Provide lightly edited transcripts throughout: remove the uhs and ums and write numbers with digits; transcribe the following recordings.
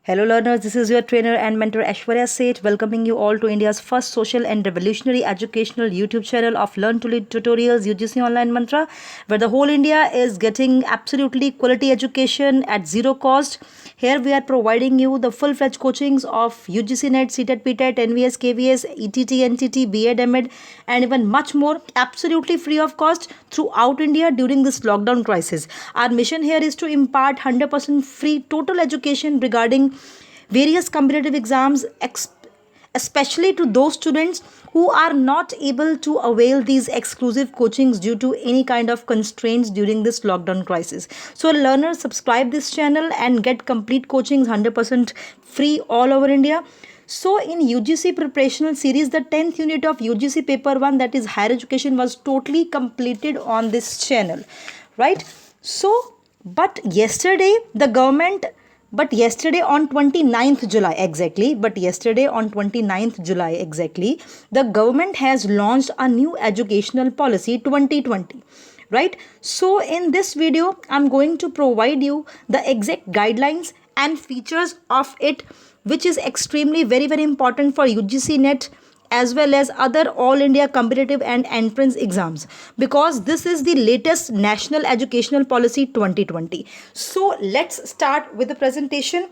Hello learners, this is your trainer and mentor Aishwarya Seth welcoming you all to India's first social and revolutionary educational YouTube channel of Learn to Lead Tutorials UGC Online Mantra, where the whole India is getting absolutely quality education at zero cost. Here we are providing you the full-fledged coachings of UGC NET, CTET, PTET, NVS, KVS, ETT, NTT, BEd, MEd and even much more absolutely free of cost throughout India during this lockdown crisis. Our mission here is to impart 100% free total education regarding various competitive exams, especially to those students who are not able to avail these exclusive coachings due to any kind of constraints during this lockdown crisis. So learners, subscribe this channel and get complete coachings 100% free all over India. So in UGC preparational series, the 10th unit of UGC paper 1, that is higher education, was totally completed on this channel, right? So but yesterday on 29th July exactly, the government has launched a new educational policy 2020, right? So in this video, I'm going to provide you the exact guidelines and features of it, which is extremely very important for UGC NET as well as other all India competitive and entrance exams, because this is the latest national educational policy 2020. So let's start with the presentation.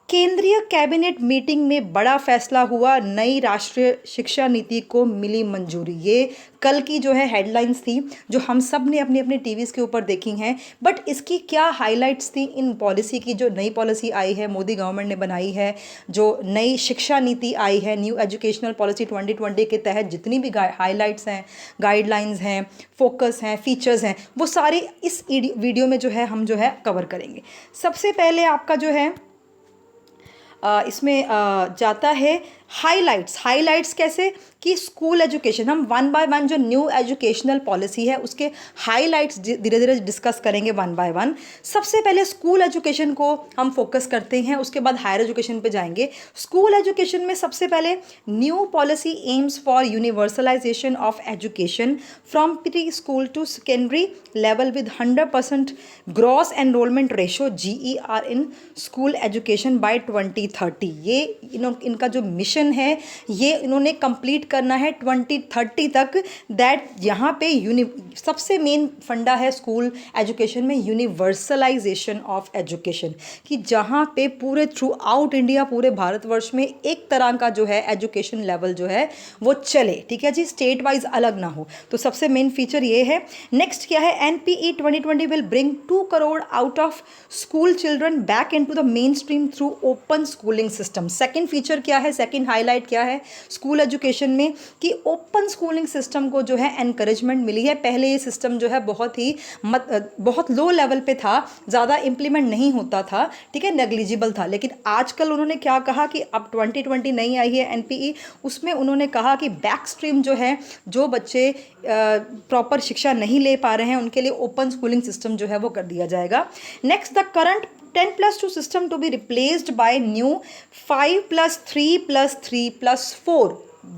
केंद्रीय cabinet meeting में बड़ा फैसला हुआ, नई राष्ट्रीय शिक्षा नीति को मिली मंजूरी। ये कल की जो है हेडलाइंस थी जो हम सब ने अपनी अपनी टीवीज़ के ऊपर देखी हैं, बट इसकी क्या हाइलाइट्स थी इन पॉलिसी की? जो नई पॉलिसी आई है, मोदी गवर्नमेंट ने बनाई है, जो नई शिक्षा नीति आई है, न्यू एजुकेशनल पॉलिसी 2020 के तहत जितनी भी हाइलाइट्स हैं, गाइडलाइंस हैं, फोकस हैं, फीचर्स हैं, वो सारे इस वीडियो में जो है हम जो है कवर करेंगे। सबसे पहले आपका जो है इसमें जाता है हाइलाइट्स कैसे कि स्कूल एजुकेशन, हम वन बाय वन जो न्यू एजुकेशनल पॉलिसी है उसके हाइलाइट्स धीरे धीरे डिस्कस करेंगे वन बाय वन। सबसे पहले स्कूल एजुकेशन को हम फोकस करते हैं, उसके बाद हायर एजुकेशन पे जाएंगे। स्कूल एजुकेशन में सबसे पहले new policy aims for universalisation of education from pre school to secondary level with 100% gross enrolment ratio GER in school education by 2030। ये इनका जो मिशन है ये इन्होंने कंप्लीट करना है 2030 तक। दैट यहाँ पे सबसे मेन फंडा है स्कूल एजुकेशन में यूनिवर्सलाइजेशन ऑफ एजुकेशन, कि जहाँ पे पूरे थ्रू आउट इंडिया, पूरे भारतवर्ष में एक तरह का जो है एजुकेशन लेवल जो है वो चले, ठीक है जी, स्टेट वाइज अलग ना हो। तो सबसे मेन फीचर ये है। नेक्स्ट क्या है? NPE 2020 will bring 2 crore out of school children back into the main stream through open schooling system. Second feature क्या है, सेकेंड हाईलाइट क्या है स्कूल एजुकेशन में, कि ओपन स्कूलिंग सिस्टम को जो है एनकरेजमेंट मिली है। पहले ये सिस्टम जो है बहुत लो लेवल पे था, ज़्यादा इंप्लीमेंट नहीं होता था, ठीक है, नेग्लिजिबल था। लेकिन आजकल उन्होंने क्या कहा कि अब 2020 नई आई है NPE, उसमें उन्होंने कहा कि बैक स्ट्रीम जो है, जो बच्चे प्रॉपर शिक्षा नहीं ले पा रहे हैं उनके लिए ओपन स्कूलिंग सिस्टम जो है वो कर दिया जाएगा। Next, the current 10+2 system to be replaced by new 5+3+3+4।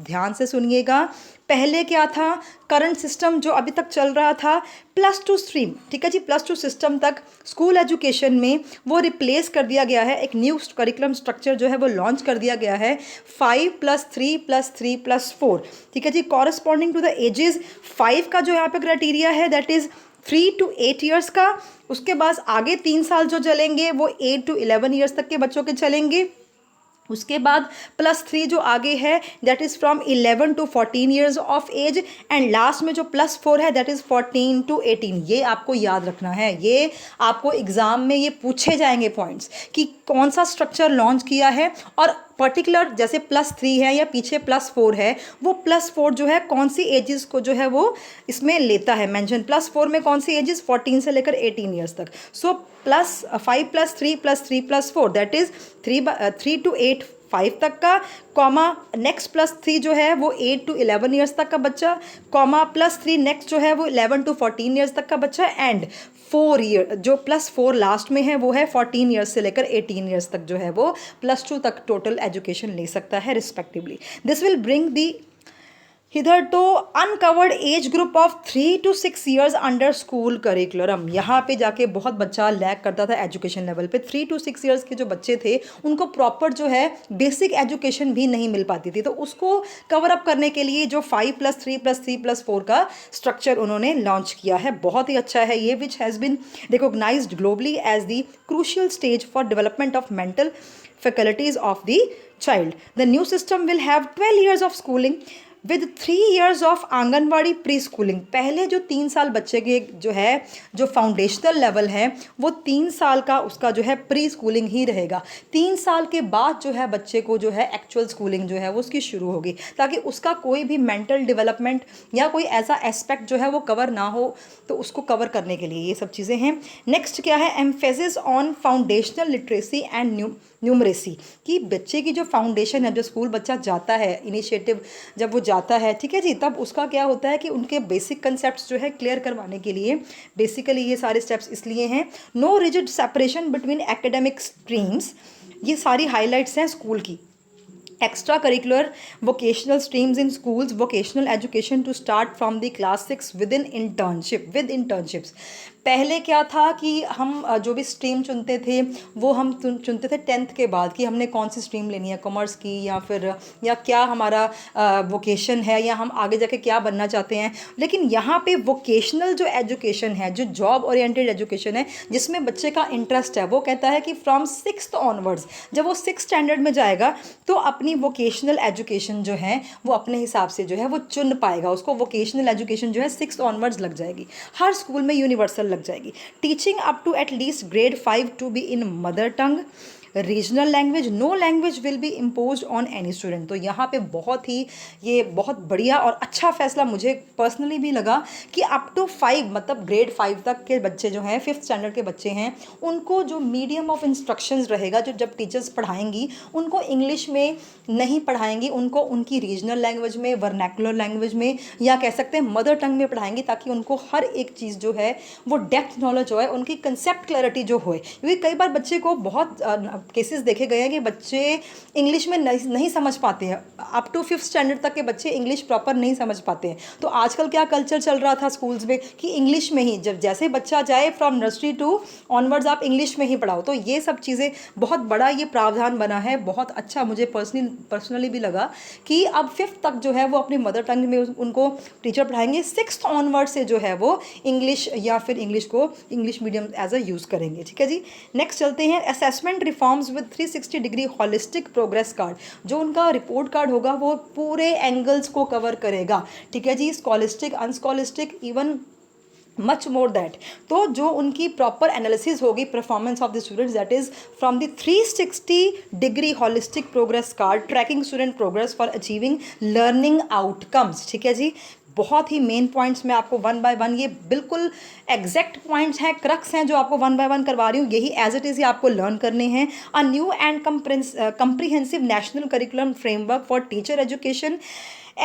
ध्यान से सुनिएगा, पहले क्या था? करंट सिस्टम जो अभी तक चल रहा था +2 स्ट्रीम, ठीक है जी, +2 सिस्टम तक स्कूल एजुकेशन में वो रिप्लेस कर दिया गया है। एक न्यू करिकुलम स्ट्रक्चर जो है वो लॉन्च कर दिया गया है 5+3+3+4, ठीक है जी, कॉरस्पॉन्डिंग टू द एजेस। 5 का जो यहाँ पे क्राइटेरिया है दैट इज़ 3 to 8 ईयर्स का, उसके बाद आगे 3 साल जो चलेंगे वो 8 to 11 ईयर्स तक के बच्चों के चलेंगे। उसके बाद +3 जो आगे है that is from 11 to 14 years of age, and last में जो +4 है दैट इज़ 14 to 18। ये आपको याद रखना है, ये आपको एग्ज़ाम में ये पूछे जाएंगे पॉइंट्स कि कौन सा स्ट्रक्चर लॉन्च किया है, और पर्टिकुलर जैसे +3 है या पीछे +4 है, वो +4 जो है कौन सी एजेस को जो है वो इसमें लेता है मेंशन। +4 में कौन सी एजेस? 14 से लेकर 18 ईयर्स तक। सो 5+3+3+4 दैट इज़ 3 to 8 5 तक का, कॉमा नेक्स्ट +3 जो है वो 8 to 11 ईयर्स तक का बच्चा, कॉमा +3 नेक्स्ट जो है वो 11 to 14 ईयर्स तक का बच्चा, एंड 4 ईयर जो +4 लास्ट में है वो है 14 ईयर्स से लेकर 18 ईयर्स तक जो है वो +2 तक टोटल एजुकेशन ले सकता है रिस्पेक्टिवली। दिस विल ब्रिंग दी इधर तो uncovered age group of 3 to 6 years under school curriculum, यहाँ पे जाके बहुत बच्चा लैक करता था एजुकेशन लेवल पे। 3 to 6 years के जो बच्चे थे उनको प्रॉपर जो है बेसिक एजुकेशन भी नहीं मिल पाती थी, तो उसको कवर अप करने के लिए जो 5+3+3+4 का स्ट्रक्चर उन्होंने लॉन्च किया है, बहुत ही अच्छा है ये, which has been recognised globally as the crucial stage for development of mental faculties of the child. The new system will have 12 years of schooling with 3 years of anganwadi pre schooling. पहले जो 3 साल बच्चे के जो है जो फाउंडेशनल लेवल है वो 3 साल का उसका जो है प्री स्कूलिंग ही रहेगा। 3 साल के बाद जो है बच्चे को जो है एक्चुअल स्कूलिंग जो है वो उसकी शुरू होगी, ताकि उसका कोई भी मेंटल डेवलपमेंट या कोई ऐसा एस्पेक्ट जो है वो कवर ना हो, तो उसको कवर करने के लिए ये सब चीज़ें हैं। नेक्स्ट क्या है, emphasis on foundational literacy and numeracy, कि बच्चे की जो फाउंडेशन है, जो स्कूल बच्चा जाता है, इनिशिएटिव जब वो जाता है, ठीक है जी, तब उसका क्या होता है कि उनके बेसिक कंसेप्ट जो है क्लियर करवाने के लिए बेसिकली ये सारे स्टेप्स इसलिए हैं। No rigid separation between academic streams, ये सारी हाईलाइट्स हैं स्कूल की। Extra curricular vocational streams in schools, vocational education to start from the class 6 with internships. पहले क्या था कि हम जो भी स्ट्रीम चुनते थे वो हम चुनते थे 10th के बाद कि हमने कौन सी स्ट्रीम लेनी है, कॉमर्स की या क्या हमारा वोकेशन है, या हम आगे जाके क्या बनना चाहते हैं। लेकिन यहाँ पे वोकेशनल जो एजुकेशन है, जो जॉब ओरिएंटेड एजुकेशन है, जिसमें बच्चे का इंटरेस्ट है, वो कहता है कि फ्रॉम 6th ऑनवर्ड्स, जब वो 6th स्टैंडर्ड में जाएगा तो अपनी वोकेशनल एजुकेशन जो है वो अपने हिसाब से जो है वो चुन पाएगा। उसको वोकेशनल एजुकेशन जो है 6th ऑनवर्ड्स लग जाएगी, हर स्कूल में यूनिवर्सल लग जाएगी। Teaching up to at least grade 5 to be in mother tongue, regional language, no language will be impose on any student. तो यहाँ पे ये बहुत बढ़िया और अच्छा फैसला मुझे पर्सनली भी लगा कि अप टू 5 मतलब grade 5 तक के बच्चे जो हैं, 5th स्टैंडर्ड के बच्चे हैं, उनको जो मीडियम ऑफ इंस्ट्रक्शंस रहेगा, जो जब टीचर्स पढ़ाएंगी उनको इंग्लिश में नहीं पढ़ाएंगी, उनको उनकी रीजनल लैंग्वेज में, वर्नैकुलर लैंग्वेज में, या कह सकते हैं मदर टंग में पढ़ाएंगी, ताकि उनको हर एक चीज़ जो है वो डेप्थ नॉलेज हो, उनकी कंसेप्ट क्लैरिटी जो होए। क्योंकि कई बार बच्चे को बहुत केसेस देखे गए हैं कि बच्चे इंग्लिश में नहीं समझ पाते हैं, अप टू 5th स्टैंडर्ड तक के बच्चे इंग्लिश प्रॉपर नहीं समझ पाते हैं। तो आजकल क्या कल्चर चल रहा था स्कूल्स में कि इंग्लिश में ही, जब जैसे बच्चा जाए फ्रॉम नर्सरी टू ऑनवर्ड्स आप इंग्लिश में ही पढ़ाओ। तो ये सब चीज़ें बहुत बड़ा ये प्रावधान बना है, बहुत अच्छा मुझे पर्सनली भी लगा कि अब 5th तक जो है वो अपनी मदर टंग में उनको टीचर पढ़ाएंगे, 6th ऑनवर्ड से जो है वो इंग्लिश या फिर English medium as a use करेंगे। ठीक है जी, नेक्स्ट चलते हैं। Assessment reforms with 360 degree holistic progress card, जो उनका रिपोर्ट कार्ड होगा वो पूरे एंगल्स को कवर करेगा। ठीक है जी, scholastic, unscholastic, even much more that. तो जो उनकी प्रॉपर एनालिसिस होगी performance of the students, that is from the 360 degree holistic progress card, tracking student progress for achieving learning outcomes. ठीक है जी, बहुत ही मेन पॉइंट्स मैं आपको 1 by 1, ये बिल्कुल एग्जैक्ट पॉइंट्स हैं, क्रक्स हैं जो आपको 1 by 1 करवा रही हूँ, यही एज इट इज़ ही आपको लर्न करने हैं। A new and comprehensive national curriculum framework for teacher education,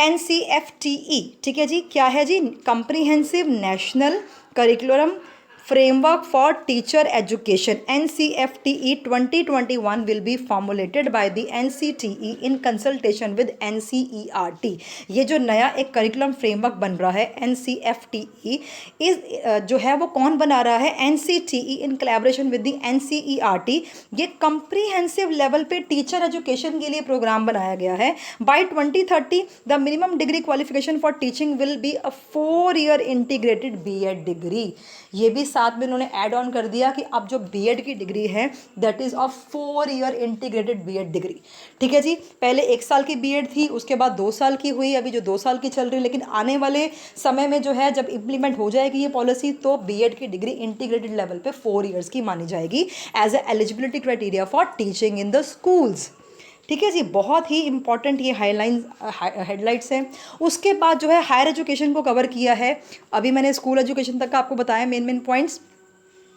NCFTE। ठीक है जी, क्या है जी, comprehensive national curriculum framework for teacher education, NCFTE 2021 will be formulated by the NCTE in consultation with NCERT। ये जो नया एक करिकुलम फ्रेमवर्क बन रहा है NCFTE इस जो है वो कौन बना रहा है, NCTE in collaboration with the NCERT। ये कंप्रीहेंसिव लेवल पे टीचर एजुकेशन के लिए प्रोग्राम बनाया गया है। By 2030 the minimum degree qualification for teaching will be a 4-year integrated B.Ed degree. ये भी साथ में उन्होंने ऐड ऑन कर दिया कि अब जो B.Ed की डिग्री है that is of 4-year integrated B.Ed degree. ठीक है जी, पहले 1 साल की B.Ed थी, उसके बाद 2 साल की हुई, अभी जो 2 साल की चल रही है, लेकिन आने वाले समय में जो है जब इम्प्लीमेंट हो जाएगी ये पॉलिसी, तो B.Ed की डिग्री इंटीग्रेटेड लेवल पे 4 years की मानी जाएगी as a eligibility criteria for teaching in the schools. ठीक है जी, बहुत ही इंपॉर्टेंट ये हेडलाइट्स हैं। उसके बाद जो है हायर एजुकेशन को कवर किया है। अभी मैंने स्कूल एजुकेशन तक का आपको बताया मेन पॉइंट्स।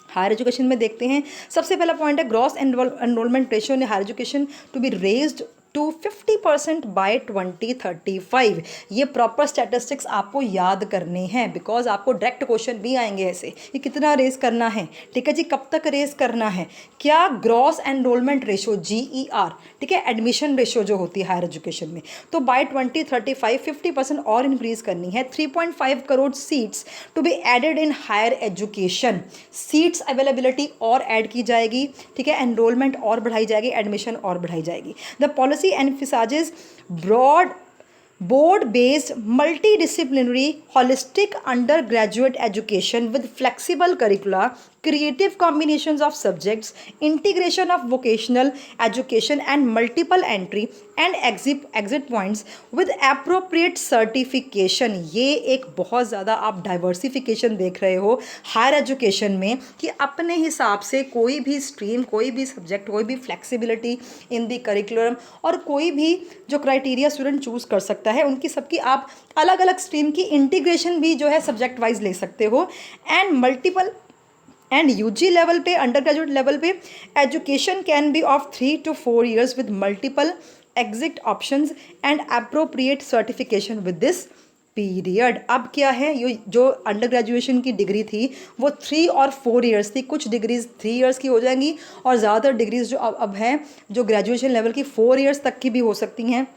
हायर एजुकेशन में देखते हैं, सबसे पहला पॉइंट है gross enrolment ratio in higher education to be raised to 50% by 2035। ये प्रॉपर स्टैटिस्टिक्स आपको याद करने हैं, बिकॉज आपको डायरेक्ट क्वेश्चन भी आएंगे ऐसे, ये कितना रेस करना है, ठीक है जी, कब तक रेस करना है, क्या ग्रॉस एनरोलमेंट रेशो GER, ठीक है, एडमिशन रेशो जो होती है हायर एजुकेशन में, तो बाय 2035 50% और इंक्रीज करनी है। 3.5 crore seats to be added in higher education, seats availability और ऐड की जाएगी, ठीक है, एनरोलमेंट और बढ़ाई जाएगी, एडमिशन और बढ़ाई जाएगी। The policy emphasizes broad board-based multidisciplinary holistic undergraduate education with flexible curricula, creative combinations of subjects, integration of vocational education and multiple entry and exit points with appropriate certification। ये एक बहुत ज़्यादा आप डाइवर्सिफिकेशन देख रहे हो हायर एजुकेशन में कि अपने हिसाब से कोई भी स्ट्रीम, कोई भी सब्जेक्ट, कोई भी फ्लेक्सिबिलिटी इन दी करिकुलम और कोई भी जो क्राइटेरिया स्टूडेंट चूज़ कर सकता है, उनकी सबकी आप अलग अलग स्ट्रीम की इंटीग्रेशन भी जो है सब्जेक्ट वाइज ले सकते हो। And multiple and UG level पे, अंडर ग्रेजुएट लेवल पे education can be of 3 to 4 years with multiple exit options and appropriate certification with this period. अब क्या है, ये जो अंडर ग्रेजुएशन की डिग्री थी वो 3 और 4 years थी, कुछ डिग्रीज 3 years की हो जाएंगी और ज़्यादातर डिग्रीज जो अब हैं जो ग्रेजुएशन लेवल की 4 years तक की भी हो सकती हैं,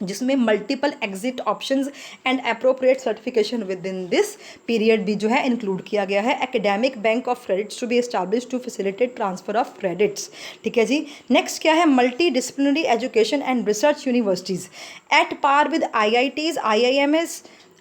जिसमें multiple exit options and appropriate certification within this period भी जो है इंक्लूड किया गया है। Academic bank of credits to be establish to facilitate transfer of credits, ठीक है जी। नेक्स्ट क्या है, multidisciplinary education and research universities at par with IITs,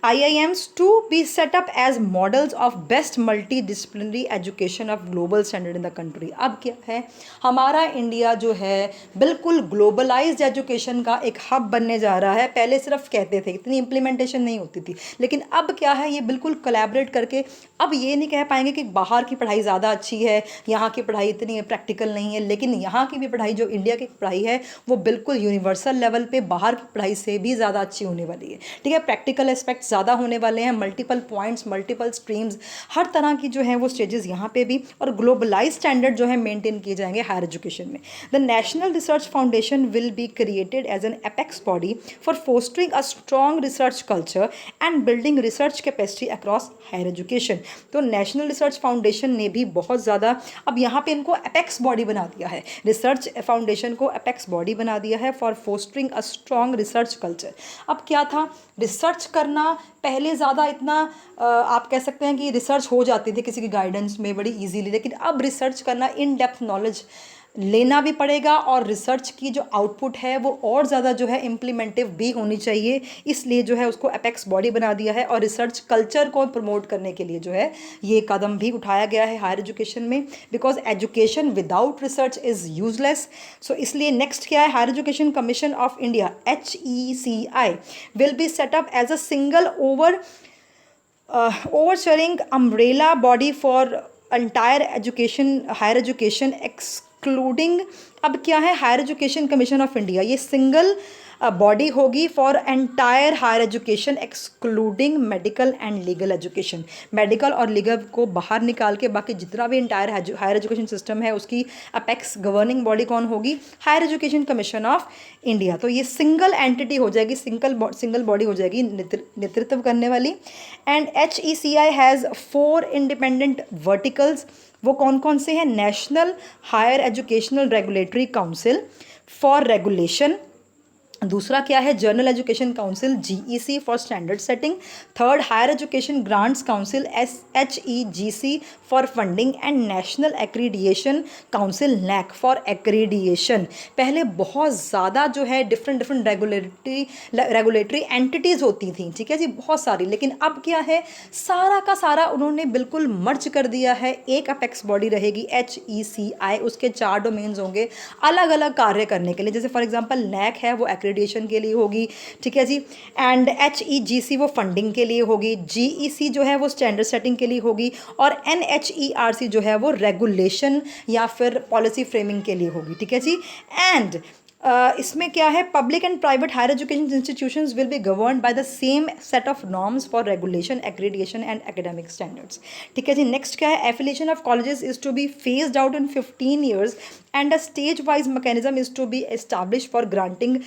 IIMs to be set up as models of best multidisciplinary education of global standard in the country। अब क्या है, हमारा India जो है बिल्कुल ग्लोबलाइज्ड एजुकेशन का एक हब बनने जा रहा है। पहले सिर्फ कहते थे, इतनी इम्प्लीमेंटेशन नहीं होती थी, लेकिन अब क्या है, ये बिल्कुल कोलैबोरेट करके अब ये नहीं कह पाएंगे कि बाहर की पढ़ाई ज़्यादा अच्छी है, यहाँ की पढ़ाई इतनी प्रैक्टिकल नहीं है, लेकिन यहाँ की भी पढ़ाई जो इंडिया की पढ़ाई है वो बिल्कुल यूनिवर्सल लेवल पे बाहर की पढ़ाई से भी ज़्यादा अच्छी होने वाली है, ठीक है। प्रैक्टिकल एस्पेक्ट्स ज़्यादा होने वाले हैं, मल्टीपल पॉइंट्स, मल्टीपल स्ट्रीम्स, हर तरह की जो है वो स्टेजेस यहाँ पे भी, और ग्लोबलाइज स्टैंडर्ड जो है मेंटेन किए जाएंगे हायर एजुकेशन में। The national research foundation will be created as an apex body for fostering a strong research culture and building research capacity across higher education. तो नेशनल रिसर्च फाउंडेशन ने भी बहुत ज़्यादा अब यहाँ पे इनको एपेक्स बॉडी बना दिया है, रिसर्च फाउंडेशन को एपेक्स बॉडी बना दिया है for fostering a strong research culture. अब क्या था, रिसर्च करना पहले ज़्यादा इतना आप कह सकते हैं कि रिसर्च हो जाती थी किसी की गाइडेंस में बड़ी इजीली, लेकिन अब रिसर्च करना, इन डेप्थ नॉलेज लेना भी पड़ेगा और रिसर्च की जो आउटपुट है वो और ज़्यादा जो है इम्प्लीमेंटिव भी होनी चाहिए, इसलिए जो है उसको एपेक्स बॉडी बना दिया है। और रिसर्च कल्चर को प्रमोट करने के लिए जो है ये कदम भी उठाया गया है हायर एजुकेशन में, because education without research is useless. So इसलिए नेक्स्ट क्या है, higher education commission of India HECI will be set up as a single overseeing umbrella body for entire education, higher education excluding, अब क्या है, higher education commission of India, ये single body होगी for entire higher education excluding medical and legal education. Medical और legal को बाहर निकाल के बाकी जितना भी एंटायर हायर एजुकेशन सिस्टम है उसकी अपेक्स गवर्निंग बॉडी कौन होगी, higher education commission of India. तो ये सिंगल एंटिटी हो जाएगी, सिंगल बॉडी हो जाएगी नेतृत्व करने वाली। And HECI has 4 independent verticals, वो कौन कौन से हैं, national higher educational regulatory council for regulation, दूसरा क्या है, general education council GEC for standard setting, third higher education grants council HEGC for funding and national accreditation council NAC for accreditation. पहले बहुत ज़्यादा जो है डिफरेंट रेगुलेटरी एंटिटीज़ होती थी, ठीक है जी, बहुत सारी, लेकिन अब क्या है, सारा का सारा उन्होंने बिल्कुल मर्ज कर दिया है, एक अपेक्स बॉडी रहेगी HECI, उसके 4 डोमेन्स होंगे अलग अलग कार्य करने के लिए, जैसे फॉर एग्जांपल NAC है वो एक्रेडिएशन के लिए होगी, ठीक है जी, एंड HEGC वो फंडिंग के लिए होगी, GEC जो है वो स्टैंडर्ड सेटिंग के लिए होगी, और NHERC जो है वो रेगुलेशन या फिर पॉलिसी फ्रेमिंग के लिए होगी, ठीक है जी। एंड इसमें क्या है, public and private higher education institutions will be governed by the same set of norms for regulation, accreditation and academic standards. ठीक है जी। नेक्स्ट क्या है, affiliation of colleges is to be phased out in 15 years and a stage wise mechanism is to be establish for granting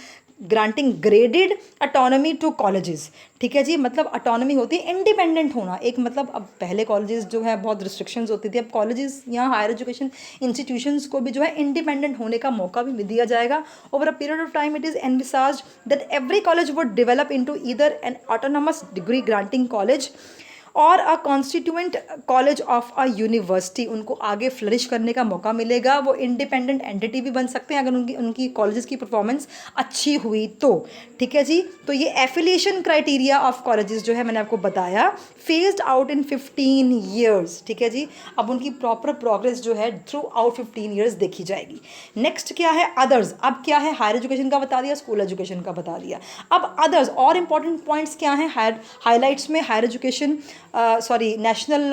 graded autonomy to colleges. ठीक है जी, मतलब autonomy होती है इंडिपेंडेंट होना एक, मतलब अब पहले कॉलेजेस जो है बहुत रिस्ट्रिक्शंस होती थी, अब कॉलेजेस या हायर एजुकेशन इंस्टीट्यूशंस को भी जो है इंडिपेंडेंट होने का मौका भी दिया जाएगा। Over a period of time it is envisaged that every college would develop into either an autonomous degree granting college और a constituent college of a university. उनको आगे फ्लरिश करने का मौका मिलेगा, वो इंडिपेंडेंट एंटिटी भी बन सकते हैं अगर उनकी उनकी कॉलेजेस की परफॉर्मेंस अच्छी हुई तो। ठीक है जी, तो ये एफिलिएशन क्राइटेरिया ऑफ कॉलेजेस जो है मैंने आपको बताया, फेज्ड आउट इन 15 ईयर्स। ठीक है जी, अब उनकी प्रॉपर प्रोग्रेस जो है थ्रू आउट 15 ईयर्स देखी जाएगी। नेक्स्ट क्या है, अदर्स। अब क्या है, हायर एजुकेशन का बता दिया, स्कूल एजुकेशन का बता दिया, अब अदर्स और इंपॉर्टेंट पॉइंट्स क्या हैं हाईलाइट्स में higher education national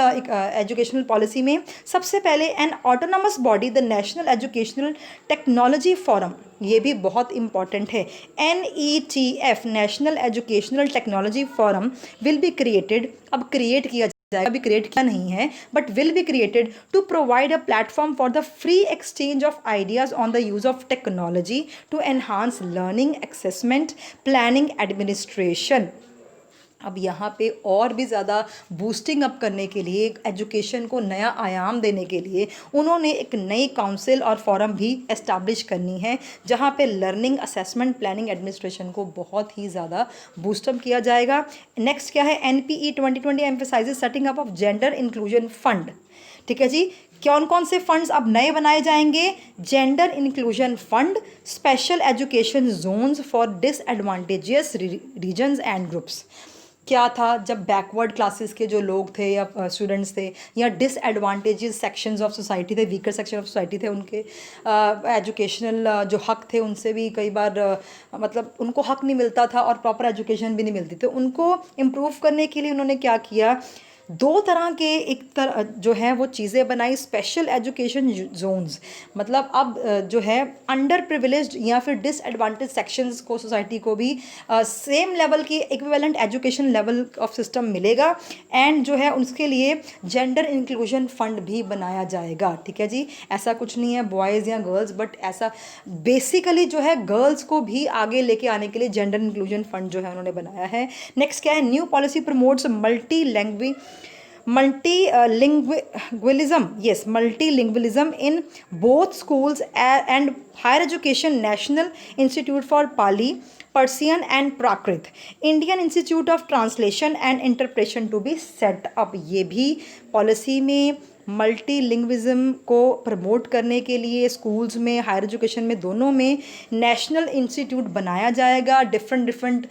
educational policy में। सबसे पहले an autonomous body the national educational technology forum, ये भी बहुत इंपॉर्टेंट है, NETF national educational technology forum will be created. अब क्रिएट किया जाएगा, अभी क्रिएट किया नहीं है but will be created to provide a platform for the free exchange of ideas on the use of technology to enhance learning, assessment, planning, administration. अब यहाँ पे और भी ज़्यादा बूस्टिंग अप करने के लिए, एजुकेशन को नया आयाम देने के लिए उन्होंने एक नई काउंसिल और फोरम भी एस्टैब्लिश करनी है, जहाँ पे लर्निंग, असेसमेंट, प्लानिंग, एडमिनिस्ट्रेशन को बहुत ही ज़्यादा बूस्टअप किया जाएगा। नेक्स्ट क्या है, NPE 2020 emphasises setting up of gender inclusion fund. ठीक है जी, कौन कौन से फंड्स अब नए बनाए जाएंगे, gender inclusion fund, special education zones for disadvantageous regions and groups. क्या था, जब बैकवर्ड क्लासेस के जो लोग थे या स्टूडेंट्स थे या डिसएडवांटेजेस सेक्शंस ऑफ सोसाइटी थे, वीकर सेक्शन ऑफ सोसाइटी थे, उनके एजुकेशनल जो हक थे उनसे भी कई बार मतलब उनको हक नहीं मिलता था और प्रॉपर एजुकेशन भी नहीं मिलती, तो उनको इम्प्रूव करने के लिए उन्होंने क्या किया, दो तरह के एक तरह जो है वो चीज़ें बनाई, स्पेशल एजुकेशन जोन्स, मतलब अब जो है अंडर प्रिविलेज्ड या फिर डिसएडवांटेज सेक्शंस को, सोसाइटी को भी सेम लेवल की equivalent education level of system मिलेगा एंड जो है उसके लिए जेंडर इंक्लूजन फंड भी बनाया जाएगा। ठीक है जी, ऐसा कुछ नहीं है बॉयज़ या गर्ल्स, बट ऐसा बेसिकली जो है गर्ल्स को भी आगे लेके आने के लिए जेंडर इंक्लूजन फंड जो है उन्होंने बनाया है। नेक्स्ट क्या है, new policy promotes multilingualism, yes, multilingualism in both schools and higher education. National Institute for Pali, Persian and Prakrit, Indian Institute of Translation and Interpretation to be set up। ये भी policy में मल्टीलिंग्विज्म को promote करने के लिए schools में, higher education में, दोनों में नेशनल इंस्टीट्यूट बनाया जाएगा डिफरेंट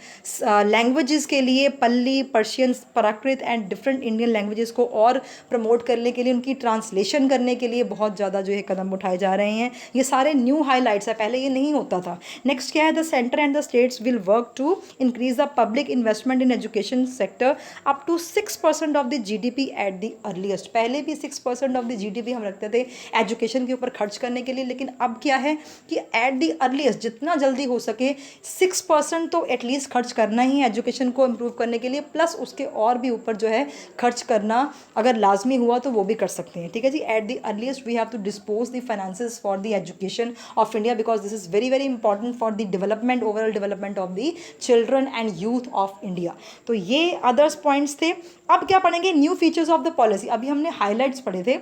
लैंग्वेजेस के लिए, पल्ली, Persian, Prakrit and different Indian languages को और प्रमोट करने के लिए, उनकी ट्रांसलेशन करने के लिए बहुत ज़्यादा जो है कदम उठाए जा रहे हैं। ये सारे न्यू हाईलाइट्स है, पहले ये नहीं होता था। नेक्स्ट क्या है, the centre and the states will work to increase the public investment in education sector up to 6% of the GDP at the earliest. पहले भी 6% ऑफ द GDP हम रखते थे एजुकेशन के ऊपर खर्च करने के लिए, लेकिन अब क्या है कि एट द अर्लीस्ट जितना जल्दी हो सके 6% तो एटलीस्ट खर्च करना ही है एजुकेशन को इम्प्रूव करने के लिए, प्लस उसके और भी ऊपर जो है खर्च करना अगर लाजमी हुआ तो वो भी कर सकते हैं। ठीक है जी, at the earliest we have to dispose the finances for the education of India because this is very very important for the development, overall development of the children and youth of India. तो ये others points थे। अब क्या पढ़ेंगे, new features of the policy. अभी हमने highlights पढ़े थे,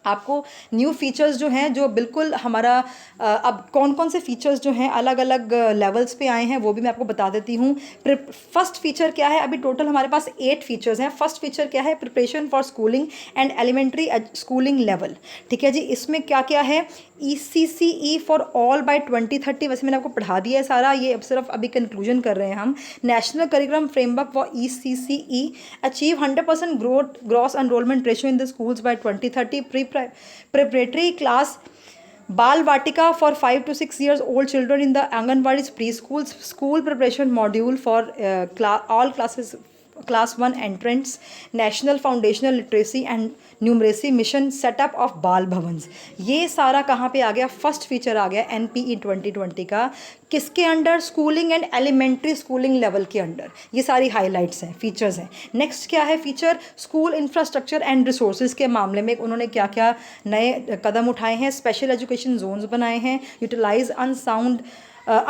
आपको न्यू फीचर्स जो हैं जो बिल्कुल हमारा अब कौन कौन से फीचर्स जो हैं अलग अलग लेवल्स पे आए हैं वो भी मैं आपको बता देती हूँ। फर्स्ट फीचर क्या है, अभी टोटल हमारे पास 8 फीचर्स हैं। फर्स्ट फीचर क्या है, preparation for schooling and elementary schooling level. ठीक है जी, इसमें क्या क्या है, ECCE फॉर ऑल बाय 2030, वैसे मैंने आपको पढ़ा दिया है सारा, ये अब सिर्फ अभी कंक्लूजन कर रहे हैं हम। National curriculum framework for ECCE, achieve 100% gross enrolment ratio in the schools by 2030, preparatory class Bal Vatika for 5 to 6 years old children in the Anganwadis preschools, school preparation module for all classes class 1 entrance, national foundational literacy and numeracy mission, setup of बाल भवन्स। ये सारा कहाँ पे आ गया? First feature आ गया NPE 2020 का। किसके under? Schooling and elementary schooling level के अंडर। ये सारी हाईलाइट्स हैं, फीचर्स हैं। नेक्स्ट क्या है feature? School infrastructure and resources के मामले में उन्होंने क्या क्या नए कदम उठाए हैं? स्पेशल एजुकेशन जोन्स बनाए हैं, utilise unsound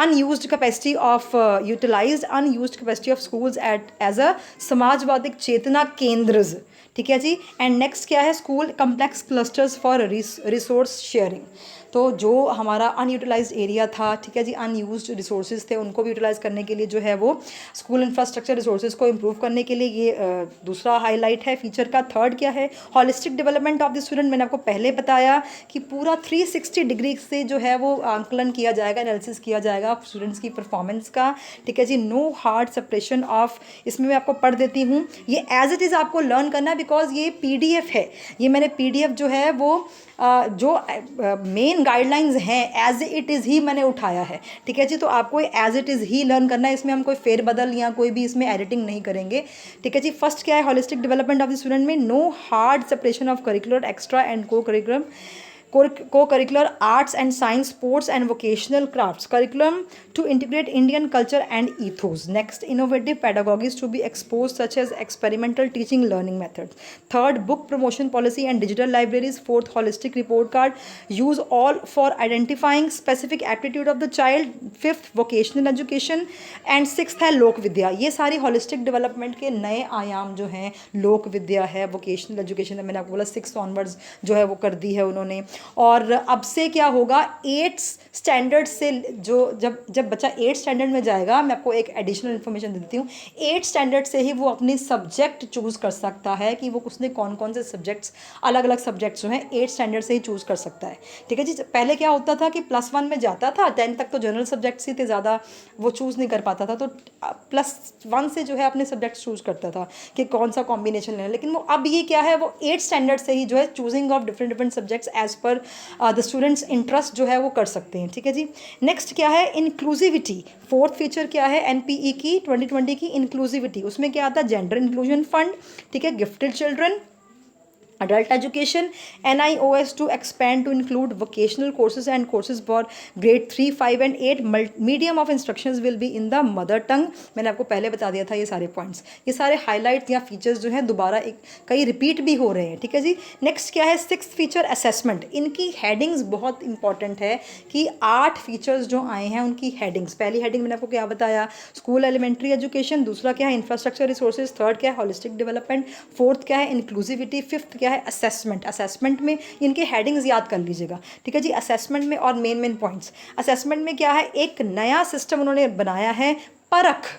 unused capacity of utilized unused capacity of schools at as a समाजवादिक चेतना केंद्र्स। ठीक है जी। एंड नेक्स्ट क्या है? School complex clusters for resource sharing. तो जो हमारा अनयूटिलाइज्ड एरिया था, ठीक है जी, अनयूज्ड रिसोर्सेज थे, उनको भी यूटिलाइज करने के लिए जो है वो स्कूल इंफ्रास्ट्रक्चर रिसोर्सेज को इम्प्रूव करने के लिए ये दूसरा हाईलाइट है फीचर का। थर्ड क्या है? Holistic development of the student. मैंने आपको पहले बताया कि पूरा 360 डिग्री से जो है वो आंकलन किया जाएगा, एनालिसिस किया जाएगा स्टूडेंट्स की परफॉर्मेंस का। ठीक है जी। नो हार्ड सेपरेशन ऑफ, इसमें मैं आपको पढ़ देती हूँ, ये एज इट इज़ आपको लर्न करना है बिकॉज ये PDF है। ये मैंने PDF जो है वो जो मेन गाइडलाइंस हैं एज इट इज़ ही मैंने उठाया है। ठीक है जी। तो आपको एज इट इज़ ही लर्न करना है, इसमें हम कोई फेरबदल या कोई भी इसमें एडिटिंग नहीं करेंगे। ठीक है जी। फर्स्ट क्या है? Holistic development of the student में no hard separation of curricular, extra and co-curricular arts and science, sports and vocational crafts curriculum to integrate Indian culture and ethos. Next, innovative pedagogies to be exposed such as experimental teaching learning methods. Third, book promotion policy and digital libraries. Fourth, holistic report card use all for identifying specific aptitude of the child. Fifth, vocational education and sixth है लोक विद्या। ये सारी holistic development के नए आयाम जो हैं, लोक विद्या है, vocational education है, मैंने आपको बोला 6 onwards जो है वो कर दी है उन्होंने। और अब से क्या होगा? 8th स्टैंडर्ड से जो जब बच्चा 8th स्टैंडर्ड में जाएगा, मैं आपको एक एडिशनल इन्फॉर्मेशन देती हूँ, 8th स्टैंडर्ड से ही वो अपनी सब्जेक्ट चूज़ कर सकता है कि वो उसने कौन कौन से सब्जेक्ट्स, अलग अलग सब्जेक्ट्स जो हैं 8th स्टैंडर्ड से ही चूज़ कर सकता है। ठीक है जी। पहले क्या होता था कि +1 में जाता था, 10th तक तो जनरल सब्जेक्ट्स ही थे, ज़्यादा वो चूज़ नहीं कर पाता था, तो +1 से जो है अपने सब्जेक्ट्स चूज़ करता था कि कौन सा कॉम्बिनेशन लेना। लेकिन वो अब ये क्या है? वो 8th स्टैंडर्ड से ही जो है choosing of different subjects as per the students interest जो है वो कर सकते हैं। ठीक है जी। नेक्स्ट क्या है? इंक्लूसिविटी। फोर्थ फीचर क्या है NPE की 2020 की? इंक्लूसिविटी। उसमें क्या आता है? जेंडर इंक्लूजन फंड, ठीक है, gifted children, adult education, NIOS to expand to include vocational courses and courses for grade 3, 5 and 8. Medium of instructions will be in the mother tongue. मैंने आपको पहले बता दिया था ये सारे पॉइंट्स। ये सारे हाईलाइट या फीचर्स जो हैं दोबारा कई रिपीट भी हो रहे हैं। ठीक है जी। नेक्स्ट क्या है? 6th feature assessment. इनकी हेडिंग्स बहुत इंपॉर्टेंट है कि 8 फीचर्स जो आए हैं उनकी हेडिंग्स। पहली हेडिंग मैंने आपको क्या बताया? School elementary education. दूसरा क्या है? Infrastructure resources. थर्ड क्या है? Holistic development. फोर्थ क्या है? इंक्लूसिविटी। फिफ्थ क्या है? असेसमेंट। असेसमेंट में इनके हेडिंग्स याद कर लीजिएगा। ठीक है जी। असेसमेंट में और मेन पॉइंट्स। असेसमेंट में क्या है? एक नया सिस्टम उन्होंने बनाया है, परख।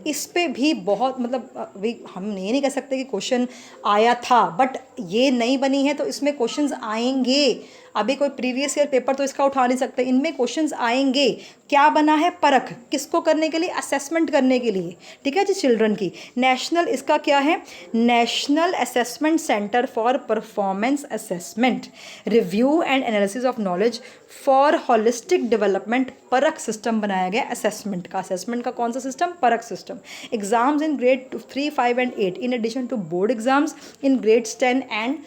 इस पे भी बहुत मतलब अभी हम ये नहीं कह सकते कि क्वेश्चन आया था, बट ये नई बनी है तो इसमें क्वेश्चंस आएंगे। अभी कोई प्रीवियस ईयर पेपर तो इसका उठा नहीं सकते, इनमें क्वेश्चंस आएंगे। क्या बना है? परख। किसको करने के लिए? असेसमेंट करने के लिए। ठीक है जी, चिल्ड्रन की। नेशनल, इसका क्या है? National assessment centre for performance assessment, review and analysis of knowledge for holistic development. परख सिस्टम बनाया गया असेसमेंट का। असेसमेंट का कौन सा system? Parakh system. Exams in grade 3, 5 and 8 in addition to board exams in grades 10 and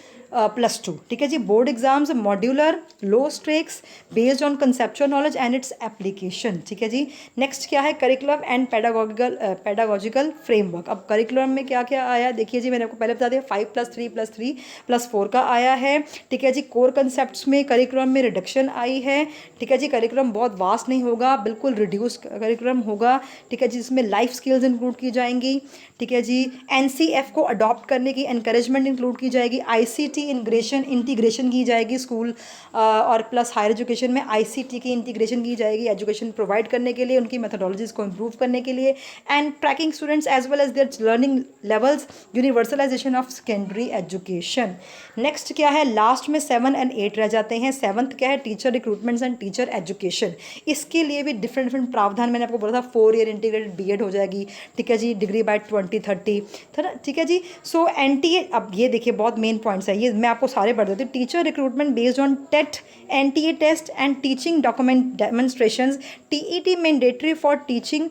+2। ठीक है जी। Board exams modular, low stakes, based on conceptual knowledge and its application. ठीक है जी। नेक्स्ट क्या है? Curriculum and pedagogical framework. अब curriculum में क्या क्या आया देखिए जी, मैंने आपको पहले बता दिया 5+3+3+4 का आया है। ठीक है जी। कोर कंसेप्ट में करिकुलम में रिडक्शन आई है। ठीक है जी। करिकुलम बहुत वास्ट नहीं होगा, बिल्कुल रिड्यूस करिकुलम होगा। ठीक है जी। जिसमें लाइफ स्किल्स इंक्लूड की जाएंगी। ठीक है जी। NCF को अडॉप्ट करने की एनकरेजमेंट इंक्लूड की जाएगी। ICT इंटीग्रेशन की जाएगी स्कूल और प्लस हायर एजुकेशन में ICT की इंटीग्रेशन की जाएगी एजुकेशन प्रोवाइड करने के लिए, उनकी मेथोडोलॉजीज को इम्प्रूव करने के लिए, and tracking students as well as their learning levels, universalisation of secondary education. Next क्या है? लास्ट में 7 और 8 रह जाते हैं। 7th क्या है? Teacher recruitments and teacher education. इसके लिए भी डिफरेंट प्रावधान, मैंने आपको बोला था 4 ईयर इंटीग्रेटेड BEd हो जाएगी। ठीक है जी। डिग्री बाय 2030 था ना। ठीक है जी। सो NTA, अब ये देखिए बहुत मेन पॉइंट्स है, ये मैं आपको सारे पढ़ देती हूँ। Teacher recruitment based on TET, NTA test and teaching document demonstrations. TET mandatory for teaching,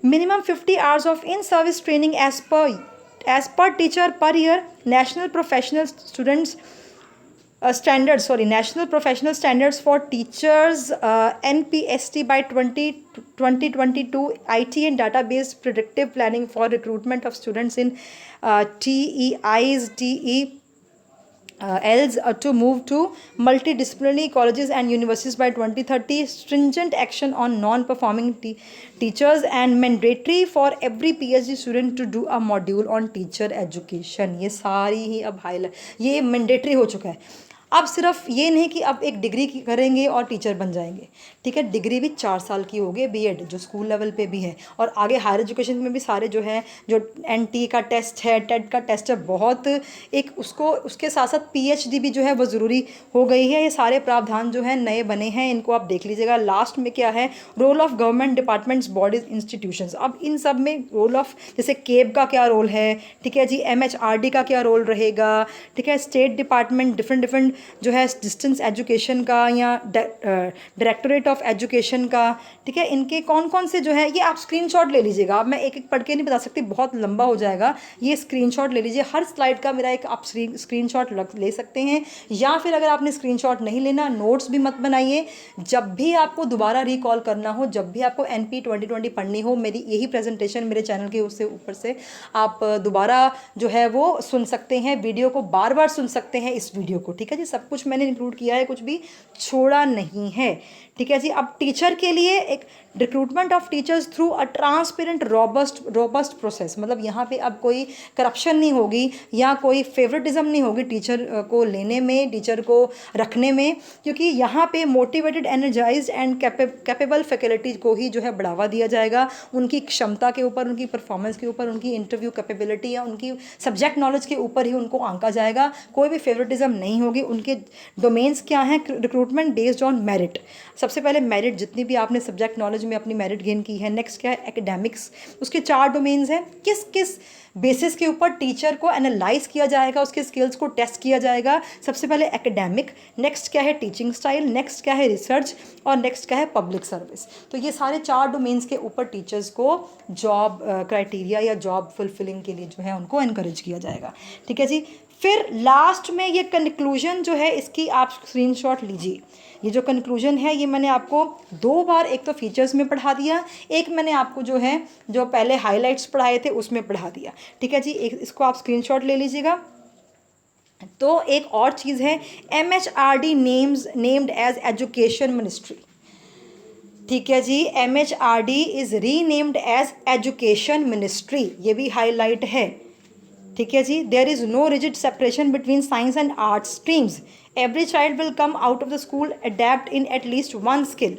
minimum 50 hours of in service training as per as per teacher per year national professional students standards, sorry, national professional standards for teachers, NPST by 2022, IT and database predictive planning for recruitment of students in TEIs, TELs to move to multidisciplinary colleges and universities by 2030, stringent action on non-performing teachers and mandatory for every PhD student to do a module on teacher education. ये सारी ही अब highlight ये mandatory हो चुका है। अब सिर्फ ये नहीं कि अब एक डिग्री करेंगे और टीचर बन जाएंगे, ठीक है, डिग्री भी 4 साल की होगी, बीएड जो स्कूल लेवल पे भी है, और आगे हायर एजुकेशन में भी सारे जो है, जो एनटी का टेस्ट है, टेट का टेस्ट है, बहुत एक उसको उसके साथ साथ पीएचडी भी जो है वो ज़रूरी हो गई है। ये सारे प्रावधान जो है नए बने हैं, इनको आप देख लीजिएगा। लास्ट में क्या है, role of government departments, bodies, institutions. अब इन सब में रोल ऑफ, जैसे केब का क्या रोल है, ठीक है जी, एमएचआरडी का क्या रोल रहेगा, ठीक है, स्टेट डिपार्टमेंट डिफरेंट जो है डिस्टेंस एजुकेशन का या डायरेक्टोरेट ऑफ एजुकेशन का, ठीक है, इनके कौन कौन से जो है, ये आप स्क्रीनशॉट ले लीजिएगा। अब मैं एक एक पढ़ के नहीं बता सकती, बहुत लंबा हो जाएगा। ये स्क्रीनशॉट ले लीजिए, हर स्लाइड का मेरा एक आप स्क्रीनशॉट ले सकते हैं, या फिर अगर आपने स्क्रीनशॉट नहीं लेना, नोट्स भी मत बनाइए। जब भी आपको दोबारा रिकॉल करना हो, जब भी आपको NP 2020 पढ़नी हो, मेरी यही प्रेजेंटेशन मेरे चैनल के उससे ऊपर से आप दोबारा जो है वो सुन सकते हैं, वीडियो को बार बार सुन सकते हैं इस वीडियो को, ठीक है जी। सब कुछ मैंने इंक्लूड किया है, कुछ भी छोड़ा नहीं है, ठीक है जी। अब टीचर के लिए एक recruitment of teachers through a transparent robust process, मतलब यहाँ पे अब कोई करप्शन नहीं होगी या कोई फेवरेटिज्म नहीं होगी टीचर को लेने में, टीचर को रखने में, क्योंकि यहाँ पे motivated, energised and capable faculty को ही जो है बढ़ावा दिया जाएगा, उनकी क्षमता के ऊपर, उनकी परफॉर्मेंस के ऊपर, उनकी इंटरव्यू कैपेबिलिटी या उनकी सब्जेक्ट नॉलेज के ऊपर ही उनको आंका जाएगा। कोई भी फेवरेटिज्म नहीं होगी। उनके डोमेन्स क्या हैं, रिक्रूटमेंट बेस्ड ऑन मेरिट। सबसे पहले मेरिट, जितनी भी आपने सब्जेक्ट नॉलेज में अपनी मेरिट गेन की है। नेक्स्ट क्या है, एकेडमिक्स, उसके 4 डोमेन्स हैं। किस किस बेसिस के ऊपर टीचर को एनालाइज किया जाएगा, उसके स्किल्स को टेस्ट किया जाएगा। सबसे पहले एकेडमिक, नेक्स्ट क्या है टीचिंग स्टाइल, नेक्स्ट क्या है रिसर्च, और नेक्स्ट क्या है पब्लिक सर्विस। तो ये सारे 4 डोमेन्स के ऊपर टीचर्स को जॉब क्राइटेरिया या जॉब फुलफिलिंग के लिए जो है उनको इनकरेज किया जाएगा, ठीक है जी। फिर लास्ट में ये कंक्लूजन जो है, इसकी आप स्क्रीनशॉट लीजिए। ये जो कंक्लूजन है, ये मैंने आपको 2 बार, एक तो फीचर्स में पढ़ा दिया, एक मैंने आपको जो है जो पहले हाइलाइट्स पढ़ाए थे उसमें पढ़ा दिया, ठीक है जी। एक इसको आप स्क्रीनशॉट ले लीजिएगा। तो एक और चीज़ है, MHRD named as education ministry, ठीक है जी। MHRD is renamed as education ministry, ये भी हाईलाइट है, ठीक है जी। There is no rigid separation between science and arts streams. Every child will come out of the school adept in at least 1 skill.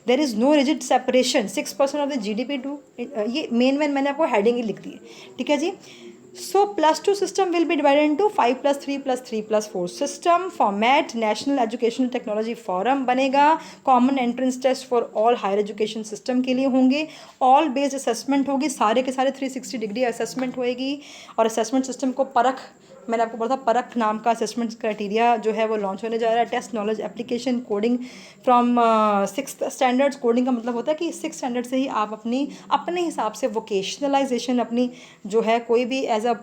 There is no rigid separation. 6% of the GDP to, ये main मैंने आपको heading ही लिख दी है, ठीक है जी। So +2 system will be divided into 5+3+3+4 system format। National Educational Technology Forum बनेगा। Common Entrance Test for all higher education system के लिए होंगे। All based assessment होगी, सारे के सारे 360 डिग्री असेसमेंट होएगी। और असेसमेंट सिस्टम को परख, मैंने आपको बोला था, परख नाम का असेसमेंट क्राइटेरिया जो है वो लॉन्च होने जा रहा है। Test knowledge application coding from 6th standards. Coding का मतलब होता है कि 6th स्टैंडर्ड से ही आप अपने हिसाब से वोकेशनलाइजेशन अपनी जो है, कोई भी एज अ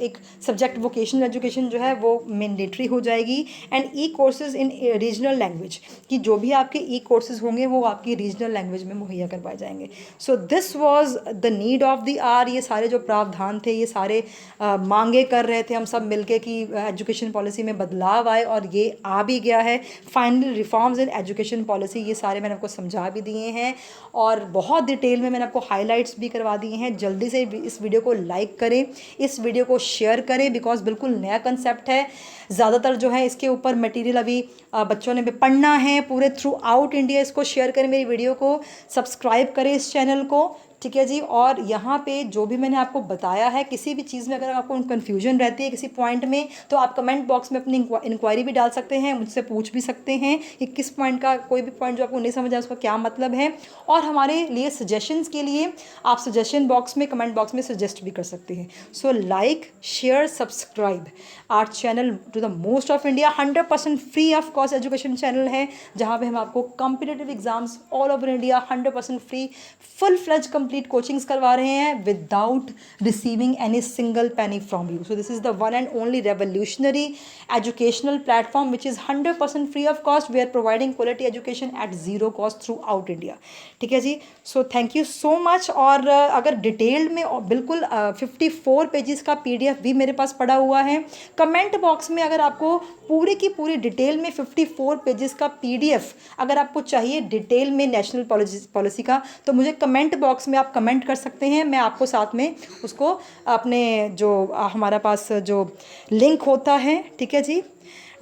एक सब्जेक्ट वोकेशनल एजुकेशन जो है वो मैंडेटरी हो जाएगी। And E courses in regional language, कि जो भी आपके ई कोर्सेज होंगे वो आपकी रीजनल लैंग्वेज में मुहैया करवाए जाएंगे। So this was the need of the hour. ये सारे जो प्रावधान थे, ये सारे मांगे कर रहे थे हम सब मिलके कि एजुकेशन पॉलिसी में बदलाव आए, और ये आ भी गया है। Final reforms in education policy, ये सारे मैंने आपको समझा भी दिए हैं और बहुत डिटेल में मैंने आपको हाइलाइट्स भी करवा दिए हैं। जल्दी से इस वीडियो को लाइक करें, इस वीडियो को शेयर करें, बिकॉज बिल्कुल नया कंसेप्ट है। ज़्यादातर जो है इसके ऊपर मटेरियल अभी बच्चों ने भी पढ़ना है पूरे थ्रू आउट इंडिया। इसको शेयर करें, मेरी वीडियो को सब्सक्राइब करें इस चैनल को, ठीक है जी। और यहाँ पे जो भी मैंने आपको बताया है, किसी भी चीज़ में अगर आपको कन्फ्यूजन रहती है किसी पॉइंट में, तो आप कमेंट बॉक्स में अपनी इंक्वायरी भी डाल सकते हैं, मुझसे पूछ भी सकते हैं कि किस पॉइंट का, कोई भी पॉइंट जो आपको नहीं समझ आया उसका क्या मतलब है। और हमारे लिए सजेशंस के लिए आप सजेशन बॉक्स में, कमेंट बॉक्स में सजेस्ट भी कर सकते हैं। So like, share, subscribe our channel to the most of India. 100% free of cost education channel है, जहाँ पे हम आपको competitive exams all over India 100% free, full fledge complete coachings करवा रहे हैं without receiving any single penny from you. So this is the one and only revolutionary educational platform which is 100% free of cost. We are providing quality education at zero cost throughout India. ठीक है जी. So thank you so much. और अगर detailed में बिल्कुल 54 pages का PDF भी मेरे पास पड़ा हुआ है. कमेंट बॉक्स में अगर आपको पूरी की पूरी डिटेल में 54 पेजेस का PDF अगर आपको चाहिए डिटेल में नेशनल पॉलिसी का, तो मुझे कमेंट बॉक्स में आप कमेंट कर सकते हैं. मैं आपको साथ में उसको अपने जो हमारा पास जो लिंक होता है, ठीक है जी,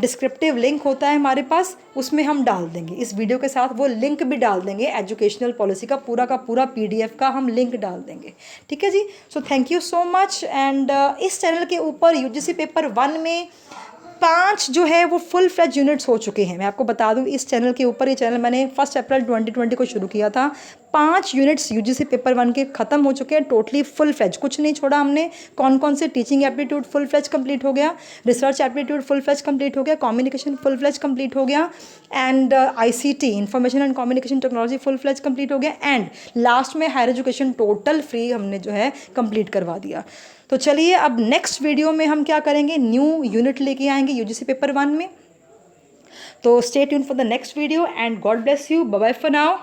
डिस्क्रिप्टिव लिंक होता है हमारे पास, उसमें हम डाल देंगे. इस वीडियो के साथ वो लिंक भी डाल देंगे. एजुकेशनल पॉलिसी का पूरा PDF का हम लिंक डाल देंगे. ठीक है जी. So thank you so much. And इस चैनल के ऊपर UGC पेपर 1 में 5 जो है वो फुल फ्लेज यूनिट्स हो चुके हैं. मैं आपको बता दूं, इस चैनल के ऊपर, ये चैनल मैंने 1 अप्रैल 2020 को शुरू किया था. 5 यूनिट्स UGC पेपर 1 के ख़त्म हो चुके हैं टोटली फुल फ्लेज, कुछ नहीं छोड़ा हमने. कौन कौन से? Teaching aptitude full fledge complete हो गया, research aptitude full fledge complete हो गया, कम्युनिकेशन फुल फ्लेज कंप्लीट हो गया, and ICT information and communication technology full fledge complete हो गया, एंड लास्ट में हायर एजुकेशन टोटल फ्री हमने जो है कंप्लीट करवा दिया. तो चलिए अब नेक्स्ट वीडियो में हम क्या करेंगे, न्यू यूनिट लेके आएंगे UGC पेपर 1 में. तो stay tune for the next video and god bless you. Bye bye for now.